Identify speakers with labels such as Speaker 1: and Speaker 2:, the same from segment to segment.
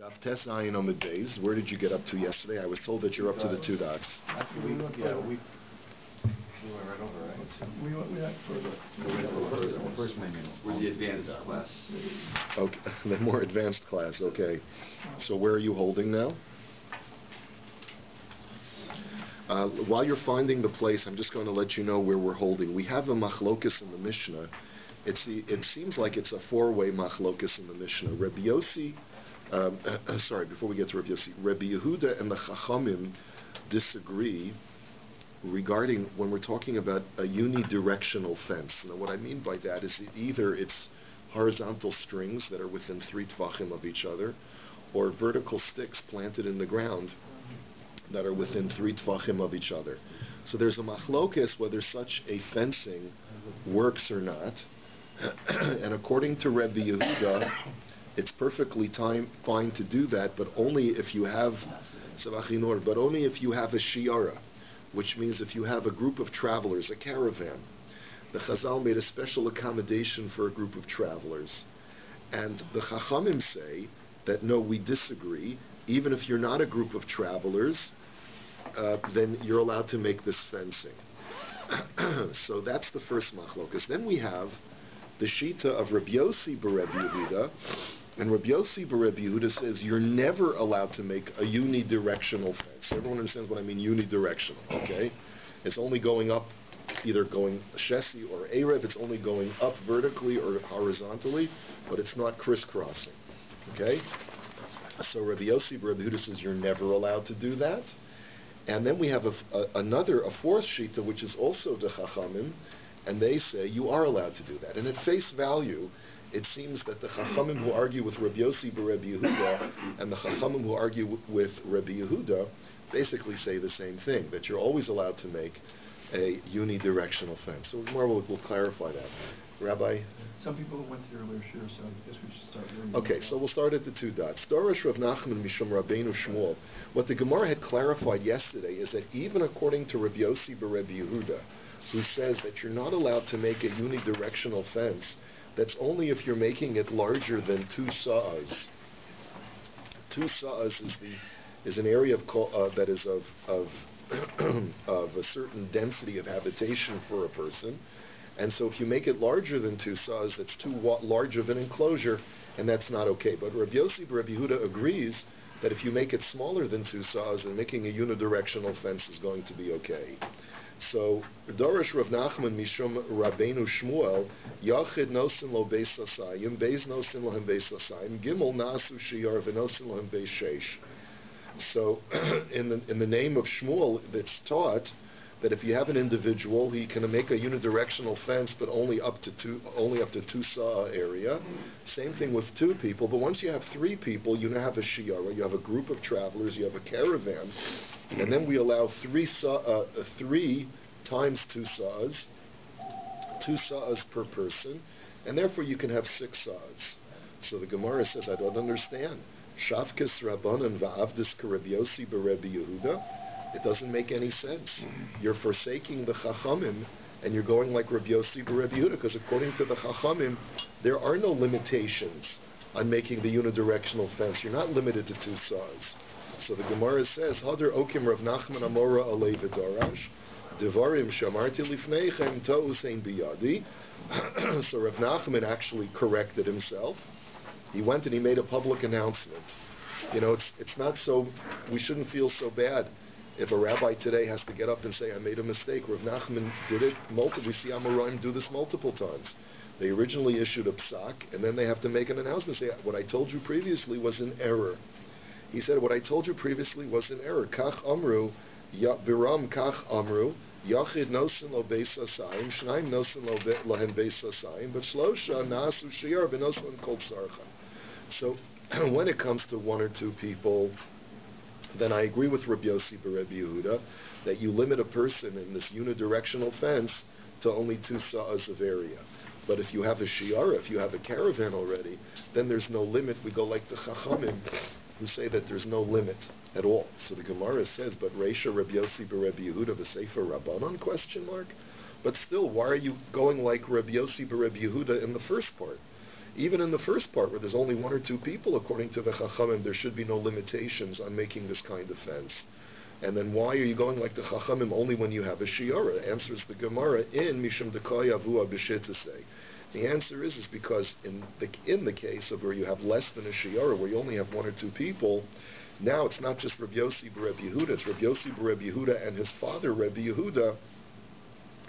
Speaker 1: DAF Test Ayin Omid Beis. Where did you get up to yesterday? I was told that you're up to the 2 dots.
Speaker 2: We went right over, right?
Speaker 3: We went further.
Speaker 2: The first menu. We're the advanced class.
Speaker 1: Okay, the more advanced class. Okay. So where are you holding now? While you're finding the place, I'm just going to let you know where we're holding. We have a machlokus in the Mishnah. It seems like it's a 4-way machlokus in the Mishnah. Rabbi Yossi, before we get to Rabbi Yossi, Rabbi Yehuda and the Chachamim disagree regarding when we're talking about a unidirectional fence. Now, what I mean by that is that either it's horizontal strings that are within 3 tvachim of each other, or vertical sticks planted in the ground that are within 3 tvachim of each other. So there's a machlokes whether such a fencing works or not. And according to Rabbi Yehuda, it's perfectly fine to do that, but only if you have a shiara, which means if you have a group of travelers, a caravan. The Chazal made a special accommodation for a group of travelers. And the Chachamim say that no, we disagree. Even if you're not a group of travelers, then you're allowed to make this fencing. So that's the first machlokas. Then we have the Shita of Rabbi Yossi b'Rebbi Yehuda, and Rabbi Yossi b'Rebbi Yehuda says you're never allowed to make a unidirectional fence. Everyone understands what I mean, unidirectional, okay? It's only going up, either going shesi or erev, it's only going up vertically or horizontally, but it's not crisscrossing, okay? So Rabbi Yossi b'Rebbi Yehuda says you're never allowed to do that. And then we have a fourth Shita, which is also the Chachamim, and they say you are allowed to do that. And at face value, it seems that the Chachamim who argue with Rabbi Yossi b'Rebbi Yehuda and the Chachamim who argue with Rabbi Yehuda basically say the same thing, that you're always allowed to make a unidirectional fence. So we'll clarify that. Rabbi?
Speaker 3: Some people went to earlier share, so I guess we should start there.
Speaker 1: Okay, so we'll start at the 2 dots. Dorish Rav Nachman Mishum Rabbeinu Shmuel. What the Gemara had clarified yesterday is that even according to Rabbi Yossi b'Rebbi Yehuda, who says that you're not allowed to make a unidirectional fence, that's only if you're making it larger than 2 sa'as. 2 sa'as is an area that is of of a certain density of habitation for a person. And so if you make it larger than 2 sa'as, that's too large of an enclosure, and that's not okay. But Rabbi Yossi b'Rebbi Yehuda agrees that if you make it smaller than 2 sa'as, then making a unidirectional fence is going to be okay. So, Dorish Rav Nachman Mishum Rabbeinu Shmuel, Yachid Nosin Lo Beis Sasayim, Beis Nosin Lohem Beis Sasayim, Gimel Nasu Shiyar V'Nosin Lohem Beis Sheish. So, in the name of Shmuel, it's taught that if you have an individual, he can make a unidirectional fence, but only up to 2 sa'a area. Same thing with 2 people, but once you have 3 people, you now have a shiara, you have a group of travelers, you have a caravan, and then we allow 3 times 2 sa'as, 2 sa'as per person, and therefore you can have 6 sa'as. So the Gemara says, I don't understand. Shafkes Rabbanan va'avdis Rabbi Yossi b'Rebbi Yehuda. It doesn't make any sense. You're forsaking the Chachamim, and you're going like Rabbi Yossi b'Rebbi Yehuda, because according to the Chachamim, there are no limitations on making the unidirectional fence. You're not limited to 2 sa'as. So the Gemara says, Hadar Okim Rav Nachman Amora Alei V'Darash, Devarim Shamarti Lifneichem To'usein Biyadi. So Rav Nachman actually corrected himself. He went and he made a public announcement. You know, it's not so, we shouldn't feel so bad if a rabbi today has to get up and say, I made a mistake. Rav Nachman did it multiple. We see Amoraim do this multiple times. They originally issued a psak, and then they have to make an announcement, say, what I told you previously was an error. He said, what I told you previously was an error. Kach amru, viram kach amru, yachid nosin lo beis sasayim, shnaim nosin lohem beis sasayim, but shlosha nasu shiyar v'nosin kol tzarcha. So, when it comes to 1 or 2 people, then I agree with Rabbi Yossi b'Rebbi Yehuda that you limit a person in this unidirectional fence to only 2 sa'as of area. But if you have a shiara, if you have a caravan already, then there's no limit. We go like the Chachamim, who say that there's no limit at all. So the Gemara says, but Reisha Rabbi Yossi b'Rebbi Yehuda v'Sefer Rabbanon, question mark? But still, why are you going like Rabbi Yossi b'Rebbi Yehuda in the first part? Even in the first part, where there's only one or two people, according to the Chachamim, there should be no limitations on making this kind of fence. And then why are you going like the Chachamim only when you have a shiara? Answers the Gemara in Mishum Dekoy Avua B'Shittasei. The answer is because in the case of where you have less than a shiara, where you only have one or two people, now it's not just Rabbi Yossi B'Reb Yehuda, it's Rabbi Yossi B'Reb Yehuda and his father Rabbi Yehuda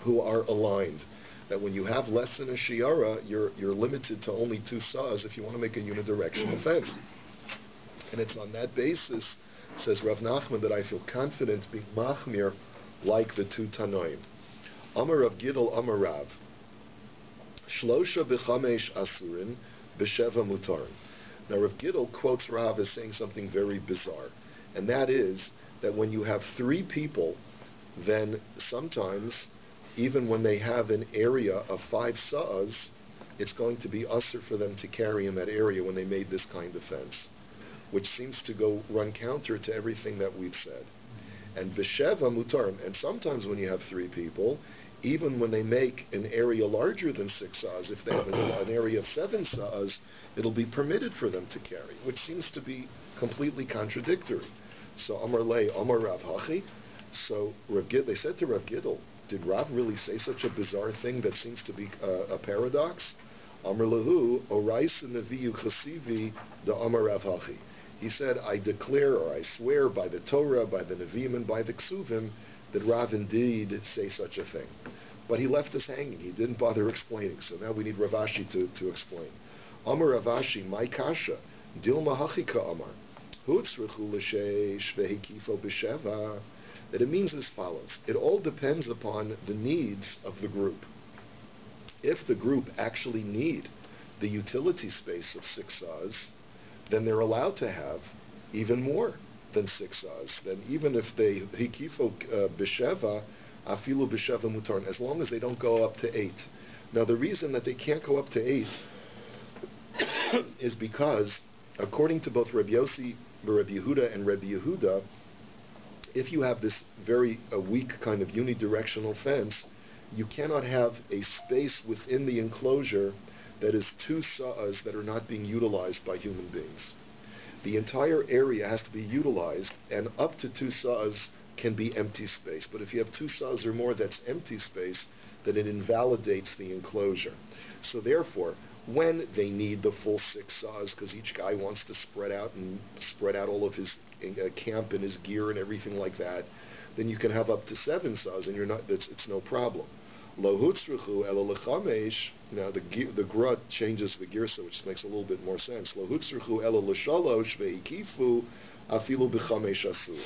Speaker 1: who are aligned. That when you have less than a shiara, you're limited to only two sa'as if you want to make a unidirectional fence. And it's on that basis, says Rav Nachman, that I feel confident being machmir like the two Tanoim. Amar Rav Gidol Amar Rav Shlosha b'chamesh asurin b'sheva mutarin. Now Rav Gidol quotes Rav as saying something very bizarre, and that is that when you have three people, then sometimes, even when they have an area of 5 sa'as, it's going to be usher for them to carry in that area when they made this kind of fence, which seems to run counter to everything that we've said. And b'sheva mutarim, and sometimes when you have 3 people, even when they make an area larger than 6 sa'as, if they have an area of 7 sa'as, it'll be permitted for them to carry, which seems to be completely contradictory. So Amar Lei, Amar Rav Hachi. So they said to Rav Gidol, did Rav really say such a bizarre thing that seems to be a paradox? Amar Lahu, Oraisa Neviyu Chasivi the Amar Rav Hachi. He said, I declare or I swear by the Torah, by the Nevi'im, and by the Ksuvim that Rav indeed say such a thing. But he left us hanging. He didn't bother explaining. So now we need Rav Ashi to explain. Amar Rav Ashi, my kasha, Dilma Hachika Amar, Hutzrechu L'Sheish Vehikifo B'Sheva. That it means as follows. It all depends upon the needs of the group. If the group actually need the utility space of 6 sa'as, then they're allowed to have even more than 6 sa'as. Then even if they hikifo b'sheva, afilu b'sheva mutar, as long as they don't go up to 8. Now the reason that they can't go up to 8 is because, according to both Rabbi Yossi, Rabbi Yehuda, and Rabbi Yehuda, if you have this very weak kind of unidirectional fence, you cannot have a space within the enclosure that is 2 sa'as that are not being utilized by human beings. The entire area has to be utilized, and up to 2 sa'as can be empty space. But if you have 2 sa'as or more that's empty space, then it invalidates the enclosure. So therefore, when they need the full 6 sa'as, because each guy wants to spread out all of his camp and his gear and everything like that, then you can have up to 7 sa'as, and it's no problem. Lo hutzruchu ela lechamesh. Now the grut changes the girsa, which makes a little bit more sense. Lo hutzruchu ela leshalosh veikifu afilu b'chamesh asur.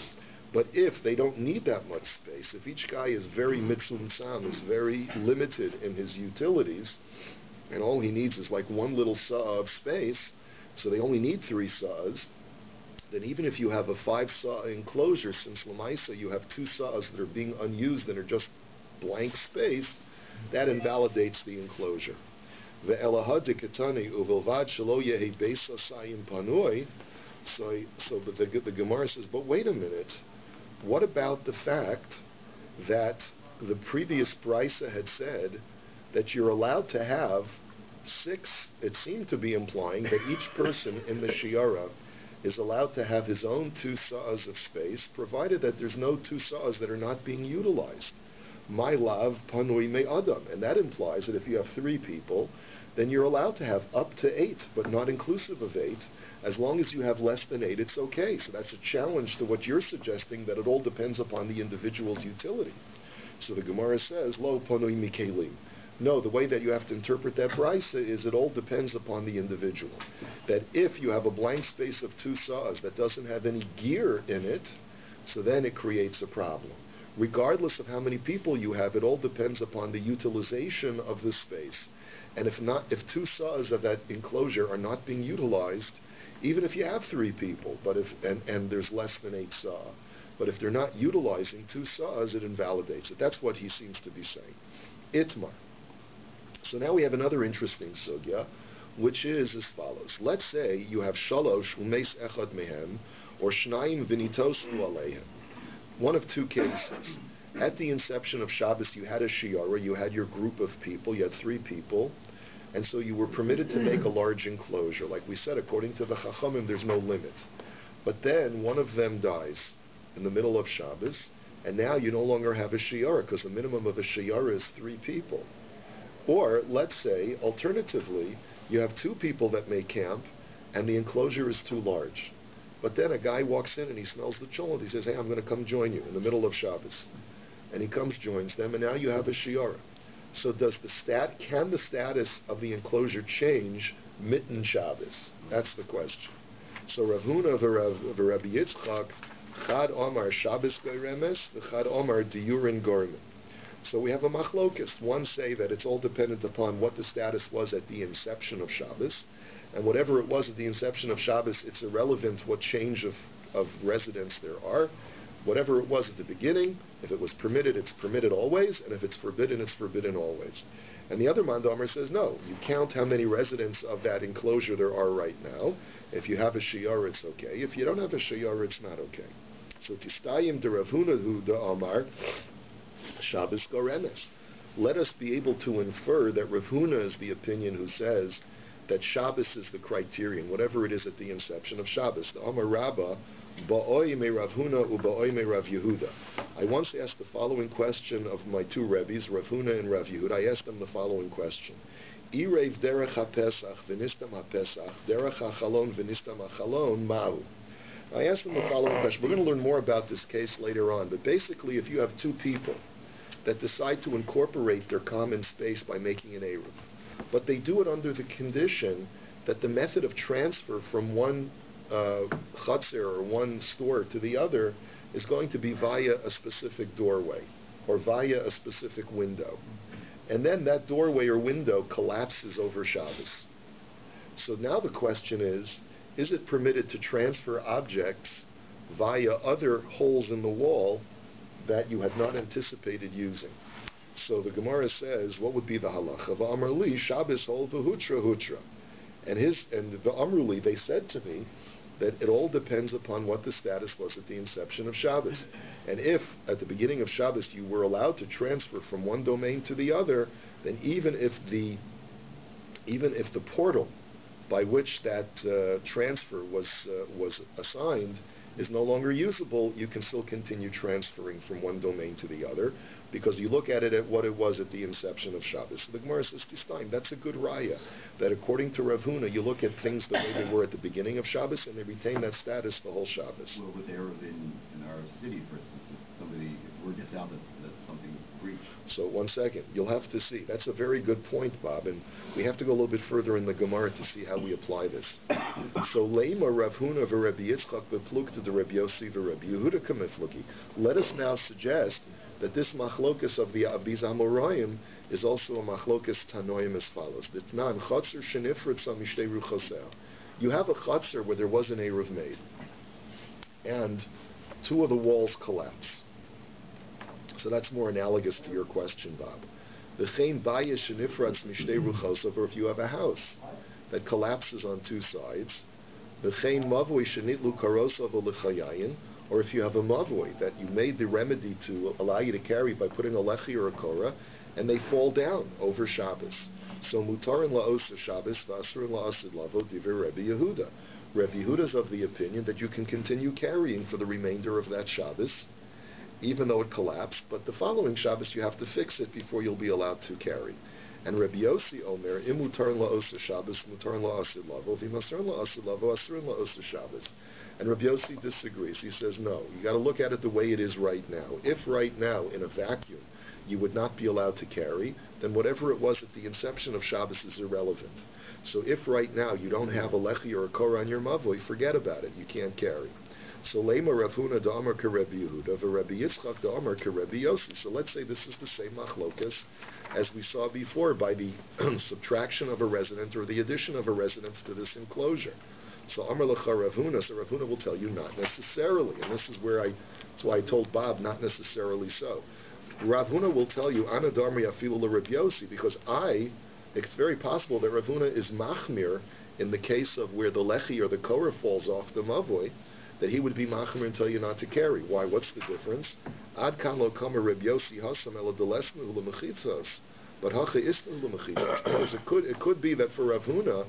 Speaker 1: But if they don't need that much space, if each guy is very mitzumtzam, is very limited in his utilities, and all he needs is like one little saw of space, so they only need 3 saws, then even if you have a 5 saw enclosure, since Lamaisa you have 2 saws that are being unused and are just blank space, that invalidates the enclosure. So the Gemara says, but wait a minute, what about the fact that the previous brisa had said that you're allowed to have 6, it seemed to be implying that each person in the shiara is allowed to have his own 2 sa'as of space, provided that there's no 2 sa'as that are not being utilized. My lav panui me adam, and that implies that if you have 3 people, then you're allowed to have up to 8, but not inclusive of 8. As long as you have less than 8, it's okay. So that's a challenge to what you're suggesting, that it all depends upon the individual's utility. So the Gemara says, lo panui mikelim. No, the way that you have to interpret that brisa is it all depends upon the individual. That if you have a blank space of 2 sa'as that doesn't have any gear in it, so then it creates a problem. Regardless of how many people you have, it all depends upon the utilization of the space. And if 2 sa'as of that enclosure are not being utilized, even if you have 3 people, but and there's less than 8 sa'a, but if they're not utilizing 2 sa'as, it invalidates it. That's what he seems to be saying. Itmar. So now we have another interesting sugya, which is as follows. Let's say you have shalosh umeis echad mehem, or shnayim v'nitosnu aleihem. One of 2 cases. At the inception of Shabbos, you had a shiara, you had your group of people, you had 3 people, And so you were permitted to make a large enclosure. Like we said, according to the Chachamim, there's no limit. But then one of them dies in the middle of Shabbos, and now you no longer have a shiara, because the minimum of a shiara is 3 people. Or, let's say, alternatively, you have 2 people that may camp, and the enclosure is too large. But then a guy walks in and he smells the cholent. He says, hey, I'm going to come join you in the middle of Shabbos. And he comes, joins them, and now you have a shiara. So can the status of the enclosure change mitten Shabbos? That's the question. So Rav Huna v'Rabbi Yitzchak, Chad Omar Shabbos Goyremes, v'Chad Omar Diyurin Gorman. So we have a machlokus. One say that it's all dependent upon what the status was at the inception of Shabbos, and whatever it was at the inception of Shabbos, it's irrelevant what change of residence there are. Whatever it was at the beginning, if it was permitted, it's permitted always, and if it's forbidden, it's forbidden always. And the other Mandomer says, no, you count how many residents of that enclosure there are right now. If you have a shiara, it's okay. If you don't have a shiara, it's not okay. So Tistayim de Rav Huna hu de Amar Shabbos Goremes. Let us be able to infer that Rav Huna is the opinion who says that Shabbos is the criterion, whatever it is at the inception of Shabbos. The Amar Rabbah, Ba'oi me Rav Huna u'Ba'oi me Rav Yehuda. I once asked the following question of my 2 Rebbes, Rav Huna and Rav Yehuda. I asked them the following question. Irev derech ha-Pesach v'nistam ha-Pesach, derech ha-Chalon v'nistam ha-Chalon, ma'u. I asked them the following question. We're going to learn more about this case later on, but basically if you have 2 people that decide to incorporate their common space by making an ERU, but they do it under the condition that the method of transfer from one chutzner or one store to the other is going to be via a specific doorway or via a specific window. And then that doorway or window collapses over Shabbos. So now the question is it permitted to transfer objects via other holes in the wall that you had not anticipated using? So the Gemara says, what would be the halacha? V'amar li, Shabbos hol v'hutra hutra. And the Amruli, they said to me that it all depends upon what the status was at the inception of Shabbos. And if at the beginning of Shabbos you were allowed to transfer from one domain to the other, then even if the portal by which that transfer was assigned is no longer usable, you can still continue transferring from one domain to the other, because you look at it at what it was at the inception of Shabbos. So the Gemara says, that's a good raya, that according to Rav Huna, you look at things the way they were at the beginning of Shabbos, and they retain that status the whole Shabbos.
Speaker 2: Well, with ERU in our city, for instance, if word gets out that something's breached. So 1 second, you'll have to see. That's a very good point, Bob, and we have to go a little bit further in the Gemara to see how we apply this. So Leima Rav Huna v'Rabbi Yitzchak beplukta de Rabbi Yossi v'Rabbi Yehuda kamifluki. Let us now suggest that this machlokas of these Amoraim is also a machlokas tanoim as follows. Ditnan chatzar shenifritz mishtei ruchoseh. You have a chatzar where there was an eruv made, and 2 of the walls collapse. So that's more analogous to your question, Bob. V'chein baya shenifritz mishtei ruchoseh, or if you have a house that collapses on 2 sides, v'chein mavoi shenitlu karosav u'lechayayin, or if you have a mavoi that you made the remedy to allow you to carry by putting a lechi or a korah, and they fall down over Shabbos. So mutarin la'osa Shabbos, v'asurin la'asid lavo divrei Rabbi Yehuda. Rabbi Yehuda is of the opinion that you can continue carrying for the remainder of that Shabbos, even though it collapsed, but the following Shabbos you have to fix it before you'll be allowed to carry. And Rabbi Yossi Omer, im mutarin la'osa Shabbos, mutarin la'asid lavo, v'imasurin la'asid lavo, asurin la'osa Shabbos. And Rabbi Yossi disagrees. He says, no, you got to look at it the way it is right now. If right now, in a vacuum, you would not be allowed to carry, then whatever it was at the inception of Shabbos is irrelevant. So if right now you don't have a lechi or a korah on your mavoi, forget about it. You can't carry. So Lema Rav Huna da'amar Rabbi Yehuda, v'Rabbi Yitzchak da'amar Rabbi Yossi. So let's say this is the same machlokas as we saw before by the subtraction of a resident or the addition of a residence to this enclosure. So Amar Lecha Rav Huna, so Rav Huna will tell you not necessarily, and this is that's why I told Bob not necessarily so. Rav Huna will tell you Ana Darmi Afilu LeRabbi Yossi, because it's very possible that Rav Huna is machmir in the case of where the lechi or the korah falls off the mavoi, that he would be machmir and tell you not to carry. Why? What's the difference? Ad kan lo kamer Rabbi Yossi hasam ela delesnu lemechitzos.
Speaker 1: But because it could be that for Rav Huna,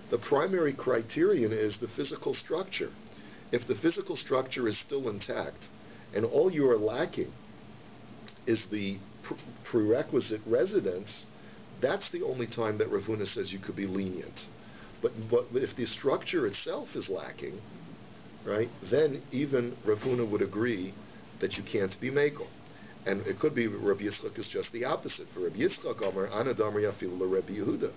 Speaker 1: the primary criterion is the physical structure. If the physical structure is still intact, and all you are lacking is the prerequisite residence, that's the only time that Rav Huna says you could be lenient. But if the structure itself is lacking, right, then even Rav Huna would agree that you can't be mekel. And it could be Rabbi Yitzchak is just the opposite. For Rabbi Yitzchak, Amar Ana Damar Yafil Rabbi Yehuda,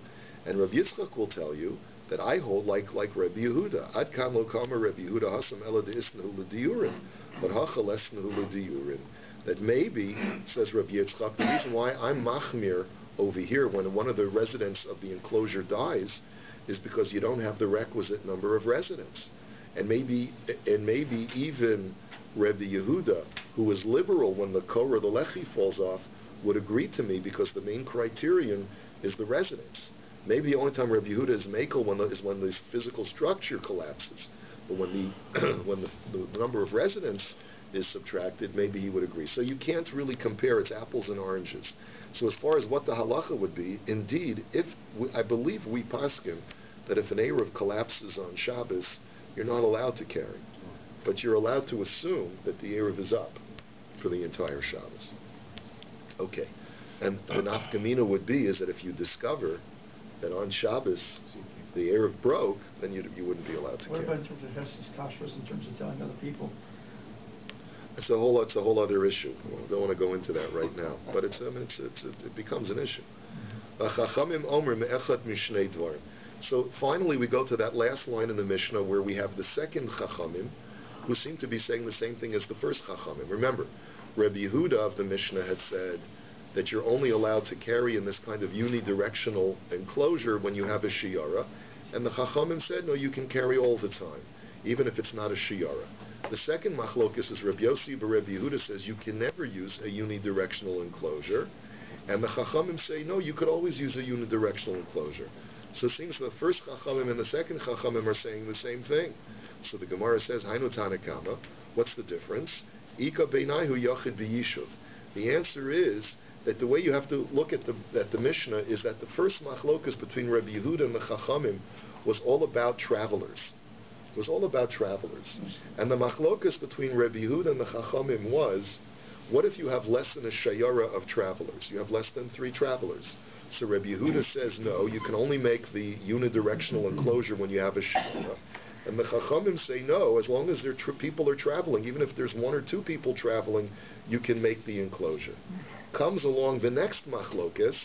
Speaker 1: and Rabbi Yitzchak will tell you that I hold like Rabbi Yehuda. Ad kan lo kama Rabbi Yehuda hasam ela deisnahu l'diurin, but hachalesnahu l'diurin. That maybe, says Rabbi Yitzchak, the reason why I'm machmir over here when one of the residents of the enclosure dies is because you don't have the requisite number of residents. And maybe even Rabbi Yehuda, who was liberal when the Korah, the Lechi, falls off, would agree to me because the main criterion is the residence. Maybe the only time Rabbi Yehuda is mekel is when the physical structure collapses. But when the number of residents is subtracted, maybe he would agree. So you can't really compare. It's apples and oranges. So as far as what the halacha would be, indeed, I believe we paskin that if an Eruv collapses on Shabbos, you're not allowed to carry. But you're allowed to assume that the Eruv is up for the entire Shabbos. Okay. And the nafkamina would be is that if you discover that on Shabbos the Eruv broke, then you wouldn't be allowed to carry.
Speaker 3: What about in terms of Hesses Kashrus, in terms of telling other people?
Speaker 1: It's a whole other issue. We don't want to go into that right now, but it becomes an issue. So finally, we go to that last line in the Mishnah where we have the second Chachamim, who seem to be saying the same thing as the first Chachamim. Remember, Rabbi Yehuda of the Mishnah had said that you're only allowed to carry in this kind of unidirectional enclosure when you have a shiara, and the Chachamim said, no, you can carry all the time, even if it's not a shiara. The second machlokus is Rabbi Yossi, but Rabbi Yehuda says you can never use a unidirectional enclosure, and the Chachamim say, no, you could always use a unidirectional enclosure. So it seems the first Chachamim and the second Chachamim are saying the same thing. So the Gemara says, Hainu Tanakama, what's the difference? Ika beinayhu yachid v'yishuv. The answer is that the way you have to look at the Mishnah is that the first machlokus between Rabbi Yehuda and the Chachamim was all about travelers. It was all about travelers. And the machlokus between Rabbi Yehuda and the Chachamim was, what if you have less than a shayara of travelers? You have less than 3 travelers. So Rabbi Yehuda says, no, you can only make the unidirectional enclosure when you have a shayara. And the Chachamim say, no, as long as people are traveling, even if there's 1 or 2 people traveling, you can make the enclosure. Comes along the next machlokus,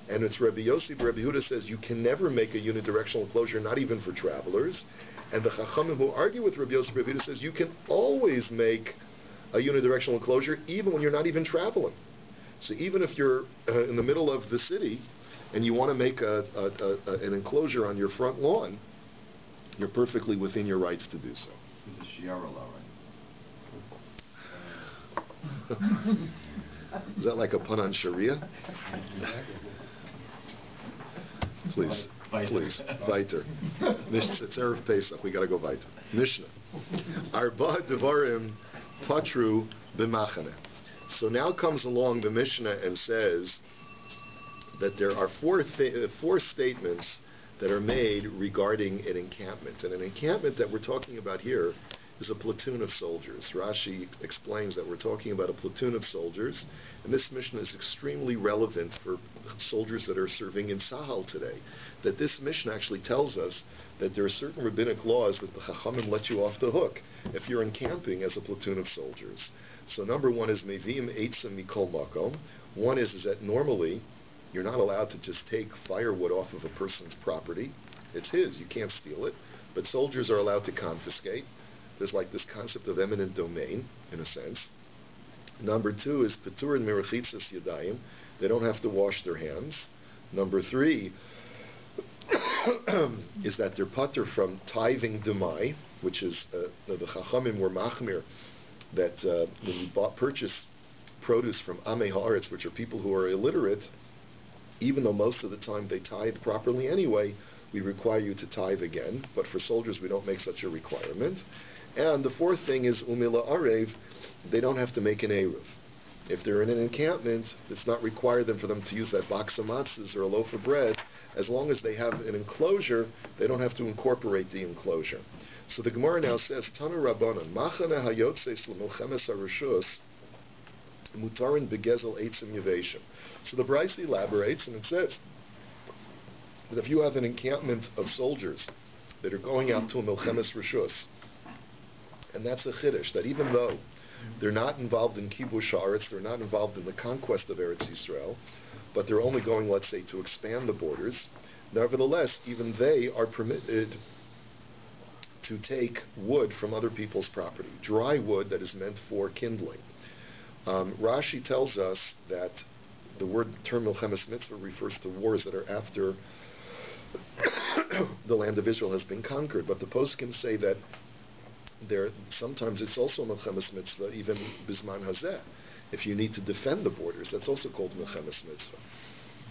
Speaker 1: and it's Rabbi Yossi, but Rabbi Yehuda says you can never make a unidirectional enclosure, not even for travelers. And the Chachamim who argue with Rabbi Yossi, Rabbi Yehuda says you can always make a unidirectional enclosure even when you're not even traveling. So even if you're in the middle of the city and you want to make an enclosure on your front lawn, you're perfectly within your rights to do so.
Speaker 2: This is Shiara law, right?
Speaker 1: Is that like a pun on Sharia? Please. Weiter. It's Erev Pesach. We got to go weiter. Mishnah. Arba devarim patru b'machane. So now comes along the Mishnah and says that there are 4 statements that are made regarding an encampment. And an encampment that we're talking about here is a platoon of soldiers. Rashi explains that we're talking about a platoon of soldiers, and this Mishnah is extremely relevant for soldiers that are serving in Sahel today. That this Mishnah actually tells us that there are certain rabbinic laws that the Chachamim let you off the hook if you're encamping as a platoon of soldiers. So number 1 is Mevim Eitzim Mikol Makom. One is that normally you're not allowed to just take firewood off of a person's property. It's his. You can't steal it. But soldiers are allowed to confiscate. There's like this concept of eminent domain, in a sense. Number 2 is Petur and Merachitzas Yadayim. They don't have to wash their hands. Number 3 is that they're patur from tithing demai, which is the Chachamim were machmir, that when you purchase produce from Amei Haaretz, which are people who are illiterate, even though most of the time they tithe properly anyway, we require you to tithe again. But for soldiers, we don't make such a requirement. And the 4th thing is Umila Arev, they don't have to make an Eruv. If they're in an encampment, it's not required then for them to use that box of matzahs or a loaf of bread. As long as they have an enclosure, they don't have to incorporate the enclosure. So the Gemara now says, Tana Rabbanan, Machane hayotzes l'milchemes harushus, mutarin begezel eitzim yaveshim. So the Bryce elaborates, and it says that if you have an encampment of soldiers that are going out to a milchemes rishus, and that's a chiddush, that even though they're not involved in kibush haaretz, they're not involved in the conquest of Eretz Yisrael, but they're only going, let's say, to expand the borders, nevertheless, even they are permitted to take wood from other people's property, dry wood that is meant for kindling. Rashi tells us that the term milchemes mitzvah refers to wars that are after the land of Israel has been conquered, but the poskim say that sometimes it's also milchemes mitzvah, even bisman hazeh. If you need to defend the borders, that's also called milchemes mitzvah.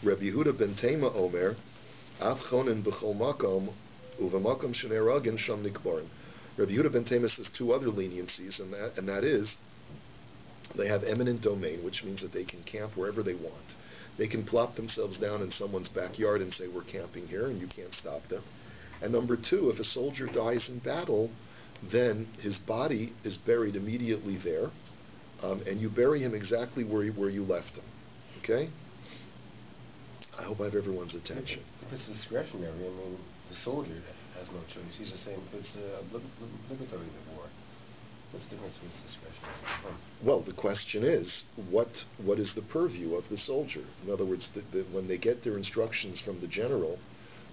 Speaker 1: Rabbi Yehuda ben Tema Omer, Avchonin b'chol makom uvamakom shenei ragin sham nikbarim. Rabbi Yehuda ben Tema says two other leniencies, and that is they have eminent domain, which means that they can camp wherever they want. They can plop themselves down in someone's backyard and say, we're camping here, and you can't stop them. And number two, if a soldier dies in battle, then his body is buried immediately there, and you bury him exactly where you left him. Okay? I hope I have everyone's attention.
Speaker 4: If it's discretionary, I mean, the soldier has no choice. He's the same. If it's obligatory war, what's the difference with discretionary?
Speaker 1: Well, the question is, what is the purview of the soldier? In other words, when they get their instructions from the general,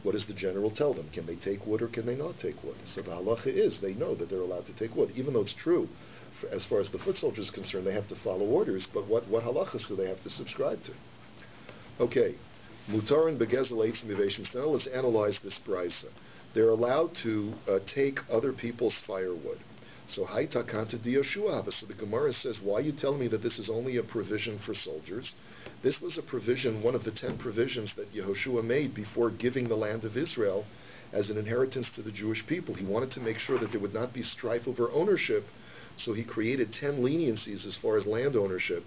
Speaker 1: what does the general tell them? Can they take wood or can they not take wood? So the halacha is, they know that they're allowed to take wood, even though it's true. As far as the foot soldier is concerned, they have to follow orders, but what halachas do they have to subscribe to? Okay, mutar and begezel eitzim yaveshim. Now let's analyze this brisa. They're allowed to take other people's firewood. So haita kanta di Yoshua. So the Gemara says, why are you telling me that this is only a provision for soldiers? This was a provision, one of the 10 provisions that Yehoshua made before giving the land of Israel as an inheritance to the Jewish people. He wanted to make sure that there would not be strife over ownership, so he created 10 leniencies as far as land ownership.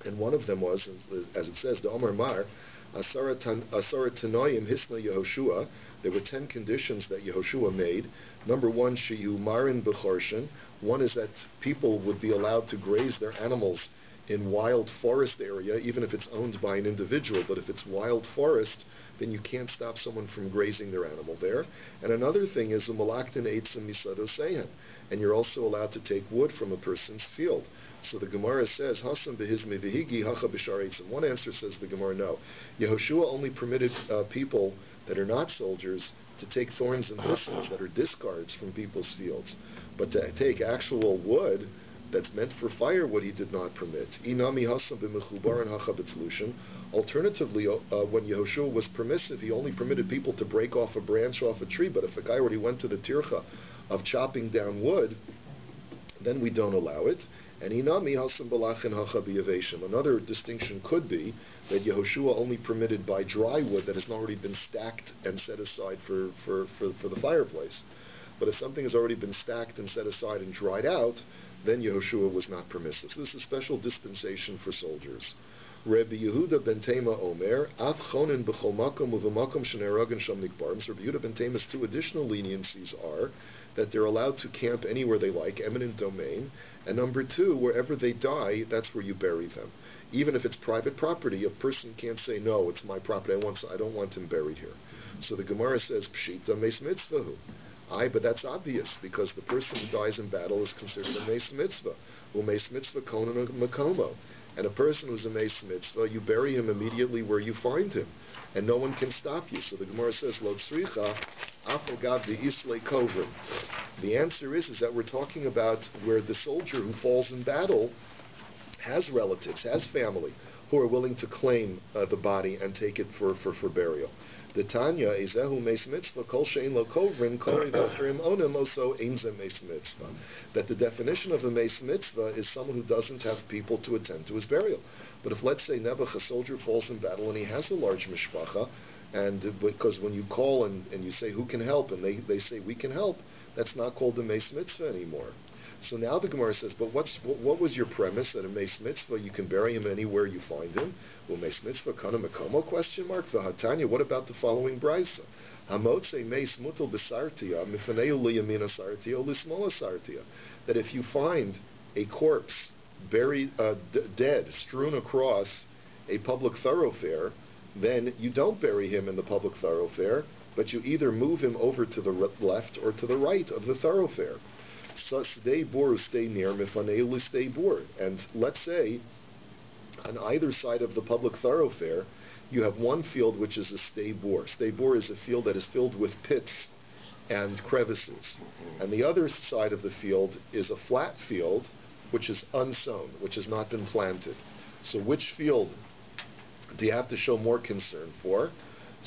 Speaker 1: And one of them was, as it says, the Omar Mar, Asara Tanoim Hisna Yehoshua. There were 10 conditions that Yehoshua made. Number one, Sheyu Marin Bechorshin. One is that people would be allowed to graze their animals in wild forest area, even if it's owned by an individual. But if it's wild forest, then you can't stop someone from grazing their animal there. And another thing is Umalaktin Eitzim Misado Sehen. And you're also allowed to take wood from a person's field. So the Gemara says, Hasam behizmi vihigi hacha b'shar eitzim. One answer says the Gemara, no. Yehoshua only permitted people that are not soldiers to take thorns and thistles that are discards from people's fields. But to take actual wood that's meant for firewood, he did not permit. Inami hasam b'mechubaran hacha b'tzlushin. Alternatively, when Yehoshua was permissive, he only permitted people to break off a branch off a tree. But if a guy already went to the tircha of chopping down wood, then we don't allow it. And inami hasam balachin hacha b'yaveshim. Another distinction could be that Yehoshua only permitted by dry wood that has already been stacked and set aside for the fireplace. But if something has already been stacked and set aside and dried out, then Yehoshua was not permissive. So this is a special dispensation for soldiers. Rabbi Yehuda ben Tema Omer, Av chonin b'chol makom uv'makom shenei ragin sham nikbarim. So Rabbi Yehuda ben Tema's two additional leniencies are that they're allowed to camp anywhere they like, eminent domain, and number two, wherever they die, that's where you bury them. Even if it's private property, a person can't say, no, it's my property, I don't want him buried here. So the Gemara says, Pshita meis mitzvahu. But that's obvious, because the person who dies in battle is considered a meis mitzvah. Meis mitzvah konan makomo. And a person who's a meis mitzvah, you bury him immediately where you find him, and no one can stop you. So the Gemara says, Lo tzricha afagav the islay kovrim. The answer is that we're talking about where the soldier who falls in battle has relatives, has family, who are willing to claim the body and take it for burial. The Tanya Ezehu Meis Mitzvah Kol Shein Lo Kovrin Kori V'Achrim Onim Oso Ein Ze Meis Mitzvah. That the definition of a Meis Mitzvah is someone who doesn't have people to attend to his burial. But if, let's say, Nebuch, a soldier, falls in battle and he has a large mishpacha, and because when you call and you say who can help, and they say we can help, that's not called a Meis Mitzvah anymore. So now the Gemara says, but what was your premise that a meis mitzvah you can bury him anywhere you find him? Well, meis mitzvah kana mekomo? Question mark. V'hatanya. What about the following brisa? Hamotze meis mutal b'sartia mifaneu liyamina sartia lismola sartia. That if you find a corpse buried, dead, strewn across a public thoroughfare, then you don't bury him in the public thoroughfare, but you either move him over to the left or to the right of the thoroughfare. So stay bor, stay near, mifaneu stay bor. And let's say on either side of the public thoroughfare, you have one field which is a stay bor. Stay bor is a field that is filled with pits and crevices. And the other side of the field is a flat field which is unsown, which has not been planted. So which field do you have to show more concern for?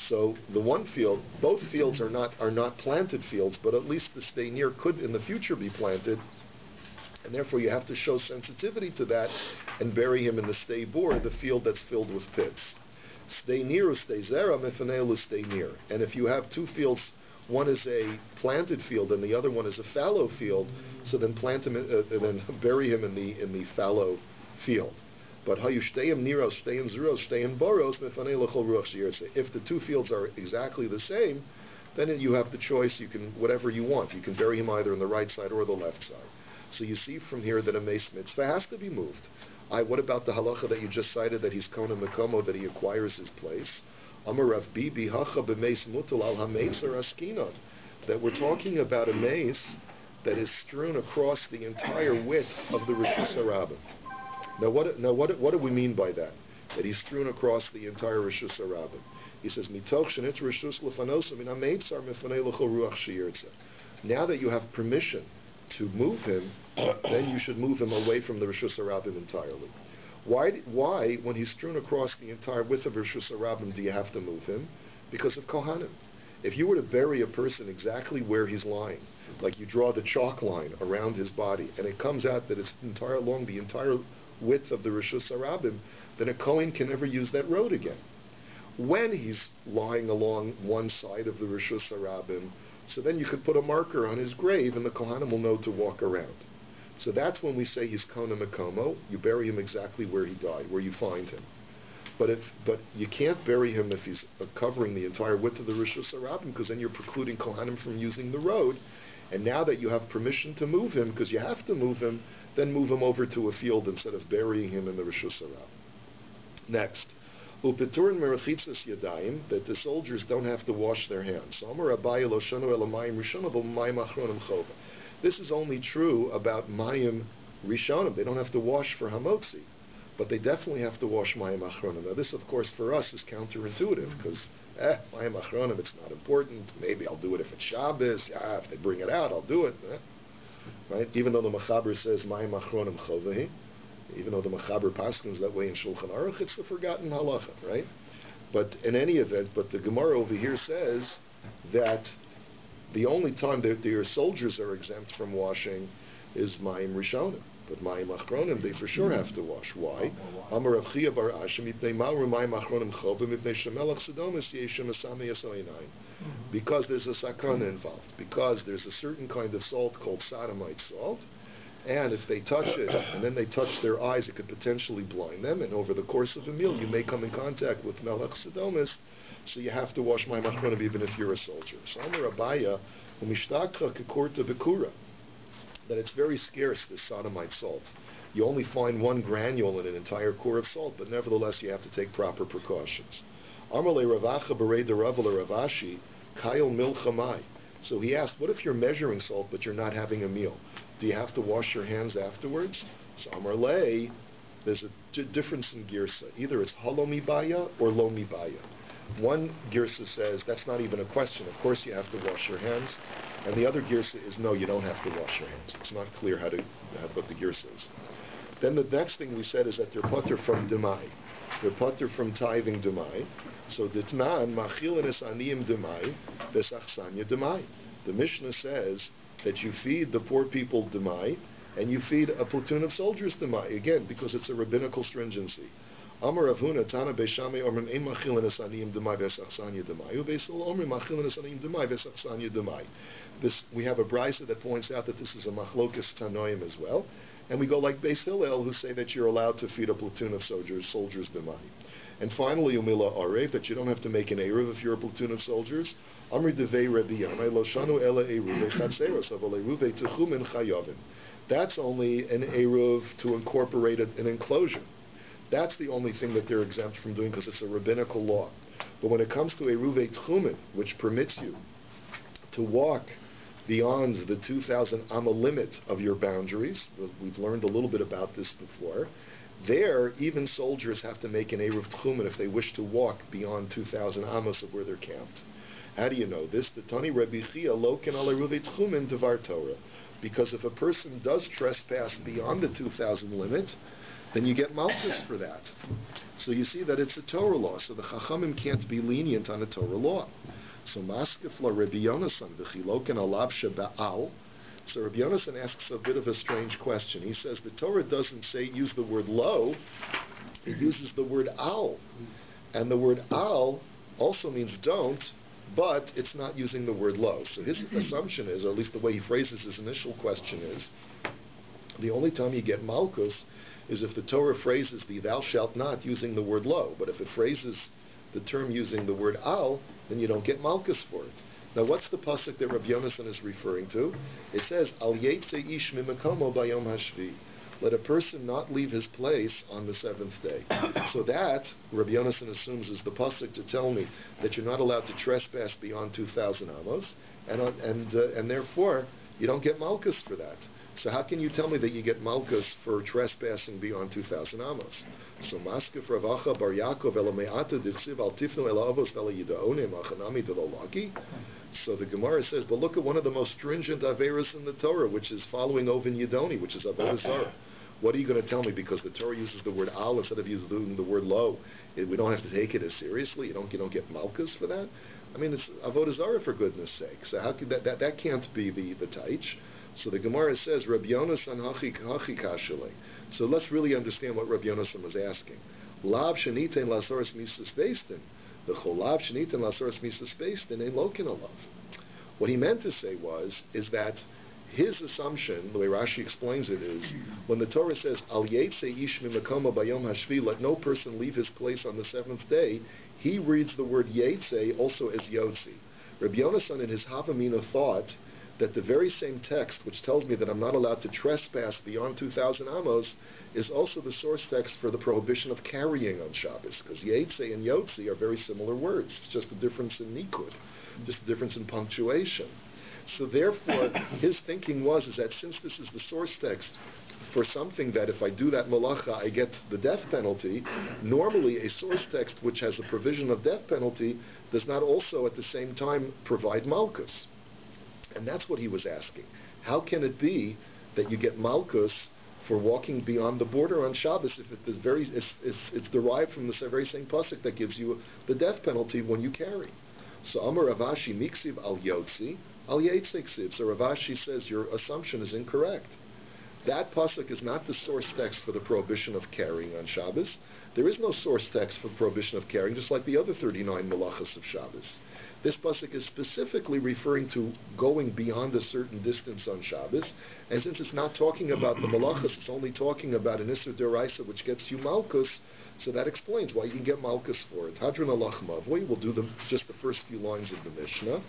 Speaker 1: So the one field, both fields are not planted fields, but at least the stay near could in the future be planted, and therefore you have to show sensitivity to that and bury him in the stay bor, the field that's filled with pits. Stay near or stay zera, mefaneu stay near. And if you have two fields, one is a planted field and the other one is a fallow field, so then plant him, then bury him in the fallow field. But if the two fields are exactly the same, then you have the choice. You can whatever you want. You can bury him either on the right side or the left side. So you see from here that a meis mitzvah has to be moved. What about the halacha that you just cited that he's kona mekomo, that he acquires his place? Amar Rav Bibi hacha b'meis mutal al hameitzer askinon. That we're talking about a meis that is strewn across the entire width of the Rishus Harabim. Now what do we mean by that? That he's strewn across the entire Rishus Harabim. He says, Mitoch shenitz Rishus lefanosa min hameitzer mifanei lecho ruach sheyirtze. Now that you have permission to move him, then you should move him away from the Rishus Harabim entirely. Why, when he's strewn across the entire width of Rishus Harabim, do you have to move him? Because of Kohanim. If you were to bury a person exactly where he's lying, like you draw the chalk line around his body, and it comes out that it's along the entire width of the Rishus Harabim, then a Kohen can never use that road again. When he's lying along one side of the Rishus Harabim, so then you could put a marker on his grave and the Kohanim will know to walk around. So that's when we say he's Kona Mekomo. You bury him exactly where he died, where you find him. But you can't bury him if he's covering the entire width of the Rishus Harabim, because then you're precluding Kohanim from using the road. And now that you have permission to move him, because you have to move him, then move him over to a field instead of burying him in the Rishus Harabim. Next, upeturin merachitzas yadayim, that the soldiers don't have to wash their hands. This is only true about mayim rishonim. They don't have to wash for hamotzi, but they definitely have to wash mayim achronim. Now this, of course, for us is counterintuitive, because mayim achronim, it's not important. Maybe I'll do it if it's Shabbos. If they bring it out, I'll do it. Right? Even though the Mechaber says mayim achronim chovahi, even though the Mechaber paskins that way in Shulchan Aruch, it's the forgotten halacha, right? But in any event, the Gemara over here says that the only time that your soldiers are exempt from washing is mayim rishonim. But mayim achronim, they for sure have to wash. Why? Amar Rav Chia bar Asher, mipnei ma'u mayim achronim chova, mipnei shemelach sedomis yeshem asame yasoinayin. Because there's a sakana involved. Because there's a certain kind of salt called sodomite salt, and if they touch it, and then they touch their eyes, it could potentially blind them, and over the course of a meal, you may come in contact with melech sedomis, so you have to wash mayim achronim even if you're a soldier. So Amar Abaya, u'mishtakcha kekorta bekura, that it's very scarce, this sodomite salt. You only find one granule in an entire core of salt, but nevertheless you have to take proper precautions. Amarle Ravacha Berei de Ravala Ravashi, Kyle Milchamai. So he asked, what if you're measuring salt but you're not having a meal? Do you have to wash your hands afterwards? So Amarle, there's a difference in girsa. Either it's halomi baya or lomi baya. One girsa says that's not even a question. Of course you have to wash your hands. And the other girsa is no, you don't have to wash your hands. It's not clear what the girsa is. Then the next thing we said is that they're putter from demai. They're putter from tithing demai. So ditnan machilinis aniyim demai besachsanya demai. The Mishnah says that you feed the poor people demai, and you feed a platoon of soldiers demai. Again, because it's a rabbinical stringency. Amar Rav Huna Tana Beishami Omrim Ein Machilin Esaniyim Demai Vesachsanya Demai Ubeisol Omrim Machilin Esaniyim Demai Vesachsanya Demai. This, we have a brisa that points out that this is a machlokas tanoim as well, and we go like Beis Hillel, who say that you're allowed to feed a platoon of soldiers demai. And finally, Umila Arev, that you don't have to make an eruv if you're a platoon of soldiers. Amri devei Rabbi Yanai lo shanu ela eruv echatzeros aval eruv tuchumin chayavin. That's only an eruv to incorporate an enclosure. That's the only thing that they're exempt from doing because it's a rabbinical law. But when it comes to eruv tchumin, which permits you to walk beyond the 2,000 amma limit of your boundaries, we've learned a little bit about this before, there even soldiers have to make an eruv tchumen if they wish to walk beyond 2,000 amos of where they're camped. How do you know this? The Tani Rebbe Chia lo ken al eruv tchumen devar Torah. Because if a person does trespass beyond the 2,000 limit, then you get malchus for that. So you see that it's a Torah law. So the Chachamim can't be lenient on a Torah law. So Maskefla Rabbi Yonasan v'chiloken alav sheba'al. So Rabbi Yonasan asks a bit of a strange question. He says the Torah doesn't say use the word lo, it uses the word al. And the word al also means don't, but it's not using the word lo. So his assumption is, or at least the way he phrases his initial question is, the only time you get malchus is if the Torah phrases the thou shalt not using the word lo. But if it phrases the term using the word al, then you don't get malchus for it. Now what's the pasuk that Rabbi Yonasan is referring to? It says, Al yetze ish mimakomo bayom hashvi. Let a person not leave his place on the seventh day. So that, Rabbi Yonasan assumes, is the pasuk to tell me that you're not allowed to trespass beyond 2,000 amos, and therefore you don't get malchus for that. So how can you tell me that you get malchus for trespassing beyond 2,000 amos? So maskef Ravacha bar Yaakov elameata dichsiv al tifnu ela avos vela yidaonim achanami delolaki. So the Gemara says, but look at one of the most stringent averas in the Torah, which is following Ovin Yidoni, which is avodah zarah. What are you going to tell me? Because the Torah uses the word al instead of using the word lo, we don't have to take it as seriously. You don't get malchus for that. I mean, it's avodah zarah for goodness sake. So how could that can't be the taich? So the Gemara says, Rabbi Yonasan hachi kashale. So let's really understand what Rabbi Yonasan was asking. Lav shenitein lasoros misas beistin. The cholav shenitein lasoros misas beistin ein lokin alav. What he meant to say is that his assumption, the way Rashi explains it, is when the Torah says al yetze ish mimakoma bayom hashvi, let no person leave his place on the seventh day, he reads the word yetze also as yotzi. Rabbi Yonasan in his Havamina thought that the very same text which tells me that I'm not allowed to trespass beyond 2,000 amos is also the source text for the prohibition of carrying on Shabbos, because Yetze and Yotzi are very similar words. It's just a difference in nikud, just a difference in punctuation. So therefore, his thinking was that since this is the source text for something that if I do that malacha I get the death penalty, normally a source text which has a provision of death penalty does not also at the same time provide malchus. And that's what he was asking. How can it be that you get malchus for walking beyond the border on Shabbos if it's derived from the very same pasuk that gives you the death penalty when you carry? So Amar Ravashi miksiv al yotzi al yetziksiv. So Ravashi says your assumption is incorrect. That pasuk is not the source text for the prohibition of carrying on Shabbos. There is no source text for the prohibition of carrying, just like the other 39 malachas of Shabbos. This pasuk is specifically referring to going beyond a certain distance on Shabbos, and since it's not talking about the malachas, it's only talking about an Isser Deraisa which gets you malchus, so that explains why you can get malchus for it. Hadron alach mavoi, we'll do just the first few lines of the Mishnah.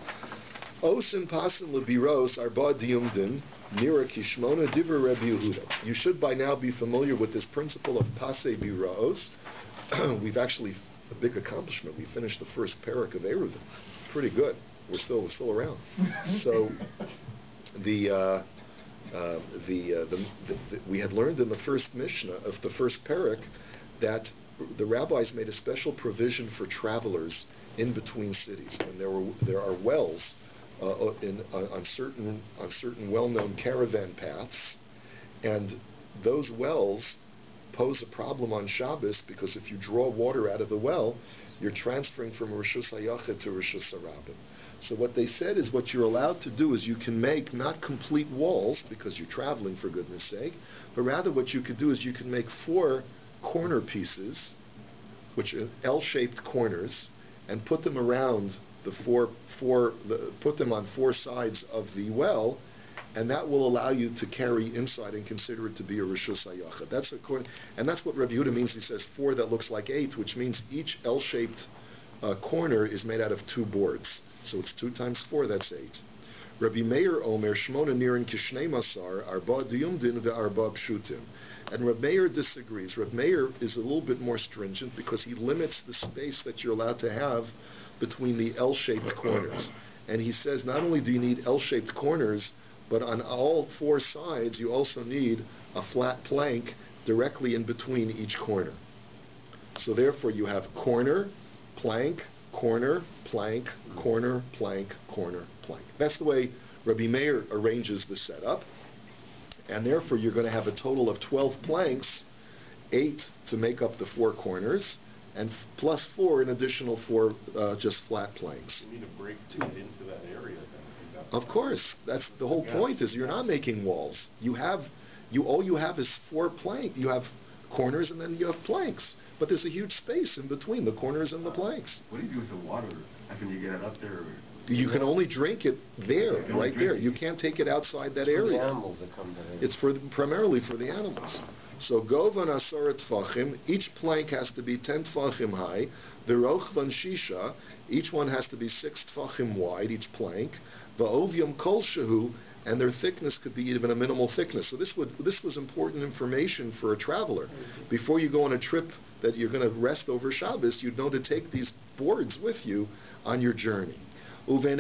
Speaker 1: Osin pasin lebiros arba diumdin nira kishmona diver Rebbe Yehuda. You should by now be familiar with this principle of pase biros. We've actually a big accomplishment. We finished the first parak of ERU. Pretty good. We're still around. So we had learned in the first Mishnah of the first parak that the rabbis made a special provision for travelers in between cities, and there are wells on certain well-known caravan paths, and those wells pose a problem on Shabbos because if you draw water out of the well, you're transferring from Rishus HaYachid to Rishus HaRabim. So what they said is what you're allowed to do is you can make not complete walls because you're traveling for goodness sake, but rather what you could do is you can make 4 corner pieces which are L-shaped corners, and put them around put them on four sides of the well, and that will allow you to carry inside and consider it to be a Rishus HaYachid. And that's what Rabbi Yehuda means. He says 4 that looks like 8, which means each L-shaped corner is made out of 2 boards. So it's 2 times 4, that's 8. Rabbi Meir Omer Shmona Nirin Kishnei Masar Arba Diyumdin ve'Arba Pshutim. And Rabbi Meir disagrees. Rabbi Meir is a little bit more stringent because he limits the space that you're allowed to have between the L-shaped corners. And he says not only do you need L-shaped corners, but on all 4 sides you also need a flat plank directly in between each corner. So therefore you have corner, plank, corner, plank, corner, plank, corner, plank. That's the way Rabbi Meir arranges the setup. And therefore you're going to have a total of 12 planks, 8 to make up the 4 corners, and plus 4 an additional 4 just flat planks.
Speaker 5: You need a break to get into that area then.
Speaker 1: Of course. That's the whole point, is you're not making walls. All you have is 4 planks. You have corners and then you have planks. But there's a huge space in between the corners and the planks.
Speaker 2: What do you do with the water after you get it up there?
Speaker 1: You can only drink it there, right there. You can't take it outside that area.
Speaker 4: For the animals that come there.
Speaker 1: It's primarily for the animals. So Govan Asarat Tfachim, each plank has to be 10 Tfachim high. The Rochvan Shisha, each one has to be 6 Tfachim wide, each plank. Va'ovyam Kol Shehu, and their thickness could be even a minimal thickness. So this was important information for a traveler. Before you go on a trip that you're going to rest over Shabbos, you'd know to take these boards with you on your journey. So Reb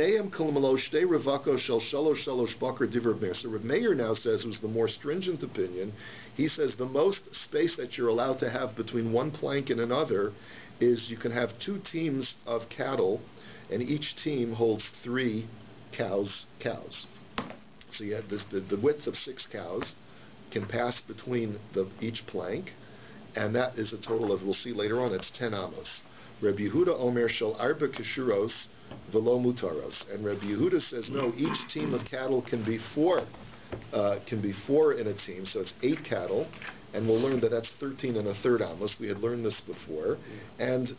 Speaker 1: Meir now says, was the more stringent opinion, he says the most space that you're allowed to have between one plank and another is you can have 2 teams of cattle, and each team holds 3 cows. So you have the width of 6 cows can pass between each plank, and that is a total of, we'll see later on, it's 10 amos. Rabbi Yehuda Omer shel arba kishuros velo mutaros, and Rabbi Yehuda says no, each team of cattle can be 4 in a team, so it's 8 cattle, and we'll learn that that's 13 1/3 amos. We had learned this before, and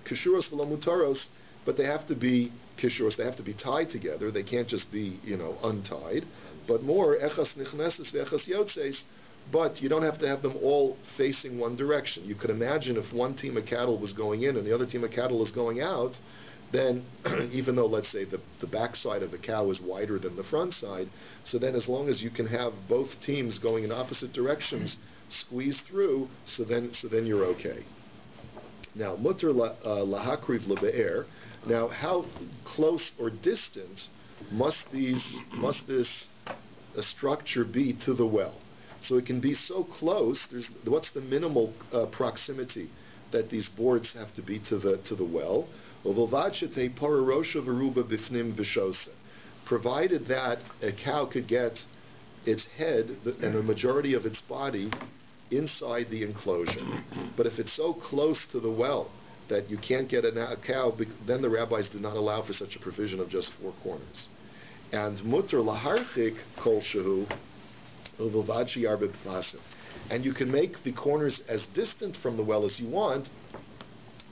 Speaker 1: kishuros velo mutaros, but they have to be kishuros, they have to be tied together. They can't just be untied. But more echas nichneses ve'echas yotzeis. But you don't have to have them all facing one direction. You could imagine if one team of cattle was going in and the other team of cattle is going out, then even though, let's say, the back side of the cow is wider than the front side, so then as long as you can have both teams going in opposite directions squeeze through, so then you're okay. Now, mutter lahakriv lebe'er. Now, how close or distant must this structure be to the well? So it can be so close. What's the minimal proximity that these boards have to be to the well? Provided that a cow could get its head and a majority of its body inside the enclosure. But if it's so close to the well that you can't get a cow, then the rabbis did not allow for such a provision of just 4 corners. And mutter laharchik kol shehu. And you can make the corners as distant from the well as you want,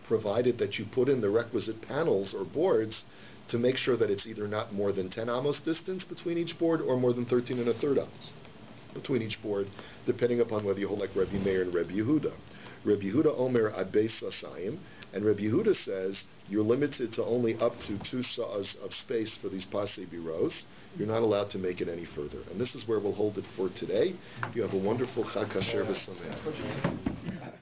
Speaker 1: provided that you put in the requisite panels or boards to make sure that it's either not more than 10 amos distance between each board or more than 13 1/3 amos between each board, depending upon whether you hold like Rabbi Meir and Rabbi Yehuda. Rabbi Yehuda Omer ad beis sasayim, and Rabbi Yehuda says you're limited to only up to 2 sa'as of space for these pasei biros. You're not allowed to make it any further. And this is where we'll hold it for today. You have a wonderful Chag Kasher v'Sameach.